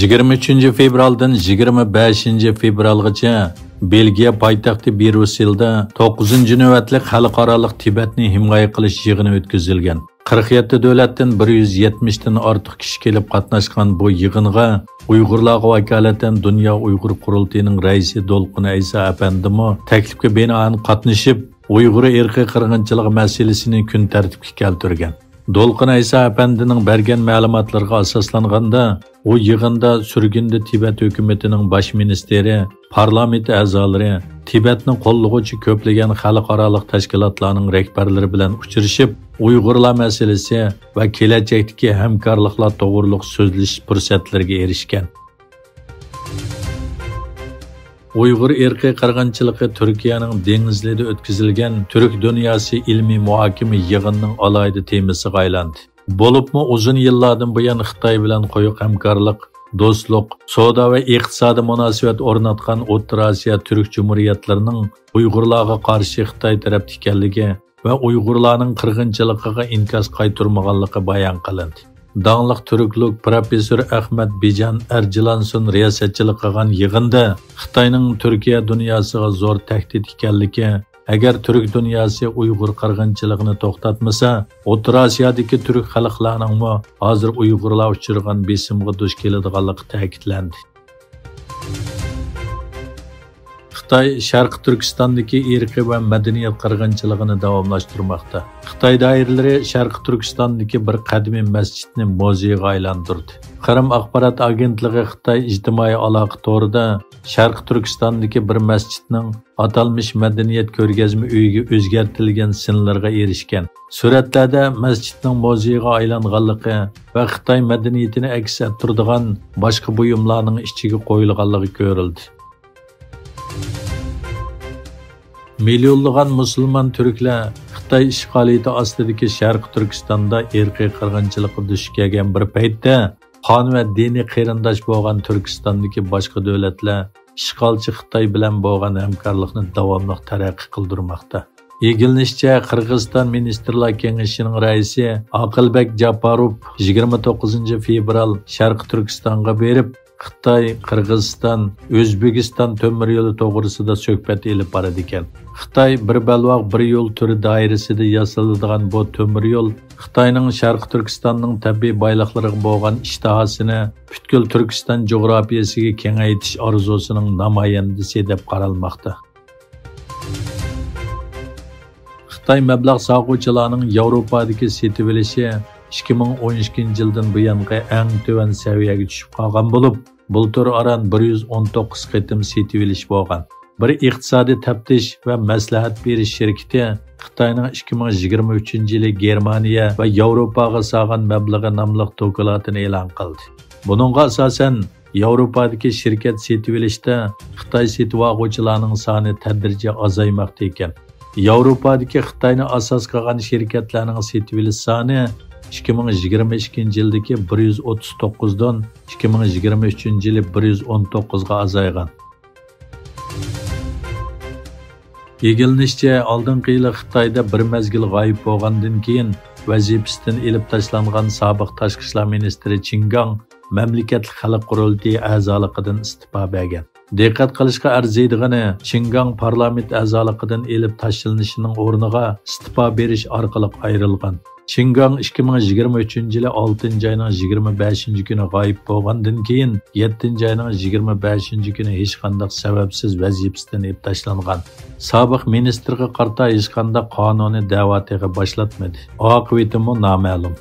23 fevraldan 25 fevralgacha Belgiya poytaxti Brusselda 9-cı növbətlik xalqaralıq Tibetni himoya qilish yig'ini o'tkazilgan. 47 davlatdan 170 dan ortiq kishi kelib qatnashgan bu yig'inga Uyg'urlarga vakolatan Dunyo Uyg'ur qurultayining raisi Dolqin Aysa apandimi taklifga binoan qatnashib, Uyg'ur irqiy qirg'inchiligi masalasini kun tartibga keltirgan. Dolqin Aysa apandining bergan ma'lumotlarga asoslanganda, u yig'inda surgunda Tibet hukumatining bosh ministri, parlament a'zolari, Tibetni qo'llovchi ko'plagan xalqarалық tashkilotlarning rahbarlari bilan uchrashib, Uyg'urlar masalasi va kelajakdagi hamkorliklar to'g'riliq so'zlashish fursatlarga erishgan. Uyg'ur irqiy qirg'inchiligi Turkiyaning dengizlarida o'tkazilgan Turk dunyosi ilmiy muhokama yig'inining alohida temasiga aylandi. Bo'libmi uzun yillardan buyon Xitoy bilan quyuq hamkorlik, do'stlik, savdo va iqtisodiy munosabat o'rnatgan O'rta Osiyo Turk Jumhuriyatlarining Uyg'urlarga qarshi Xitoy tarafda ekanligi va Uyg'urlarning qirg'inchiligiga inkos qaytarmaganligi bayon qilindi. Dağlıq Türklük professor Ahmet Bijan Ercilanson riyasatçılık qilgan yig'inda Xitoyning Turkiya dunyosiga zo'r tahdid ekanligi, agar Turk dunyosi Uyg'ur qirg'inchiligini to'xtatmasa, O'rta Osiyodagi turk xalqlarining hozir Uyg'urlar uchirgan besimga duch keladiganligi ta'kidlandi. Xitoy Sharq Turkistondagi irqiy va madaniyat qirg'inchiligini davomlashtirmoqda. Xitoy doiralari Sharq Turkistondagi bir qadimiy masjidni muzeyga aylantirdi. Qrim axborot agentligi Xitoy ijtimoiy aloqa to'rida Sharq Turkistondagi bir masjidning atalmish madaniyat ko'rgazma uyiga o'zgartirilgan sinlarga erishgan. Suratlarda masjidning muzeyga aylanganligi va Xitoy madaniyatini aks ettiradigan boshqa buyumlarning ichiga qo'yilganligi ko'rildi. Milyonlagan musulmon turklar Xitoy ishg'oliyati ostidagi Sharq Turkistonda irqiy qirg'inchilikqa duch kelgan bir paytda qon va diniy qarindosh bo'lgan Turkistondagi boshqa davlatlar ishg'olchi Xitoy bilan bo'lgan hamkorlikni davomli taraqqiy qildirmoqda. Egilishicha, Qirg'iziston Ministrlar Kengashining raisi Aqilbek Japarov 29 fevral Sharq Turkistonga berib, Xitoy, Qirg'iziston, O'zbekiston temir yo'li to'g'risida suhbat elib boradi ekan. Xitoy bir balvoq bir yo'l turi doirasida yasaladigan bu temir yo'l Xitoyning Sharq Turkistonning tabiiy boyliqlariga bo'lgan ishtahosini butkul Turkiston jo'grafiyasiga kengaytirish orzusining namoyandasi deb qaralmoqda. Xitoy mablag' sog'uvchilarning Yevropadagi setib olishi 2012-yildan buyongi eng tuvan saviyaga tushib qolgan bo'lib, bultur aran 119 qitim setib olish bo'lgan. Bir iqtisodiy taftish va maslahat berish shirkati Xitoyning 2023-yili Germaniya va Yevropaga solgan mablag'i nomli dokumentini e'lon qildi. Buningga asosan Yevropadagi shirkat setib olishda Xitoy setib oluvchilarning soni tadrijiy azaymoqda ekan. Yevropadagi Xitoyni asos qilgan shirkatlarning setib olish soni 2022-yildagi 139 dan 2023-yili 119 ga azaygan. Egilishicha, oldingi yili Xitoyda bir mezgil g'oyib bo'lgandan keyin vazifasidan elib tashlangan sobiq tashqi ishlar ministri Qin Gang mamlakatlik xalq qurultiyi a'zoligidan isti'fo bergan. Diqqat qilishga arziydigani, Qin Gang parlament a'zoligidan elib tashlanishining o'rniga isti'fo berish orqali ayrilgan. Qin Gang 2023-yili 6-oyning 25-kuni g'oyib bo'lgandan keyin 7-oyning 25-kuni hech qanday sababsiz vazifasidan olib tashlangan. Sobiq ministrga qarata hech qanday qonuniy da'vatga boshlatmadi. Oqibati noma'lum.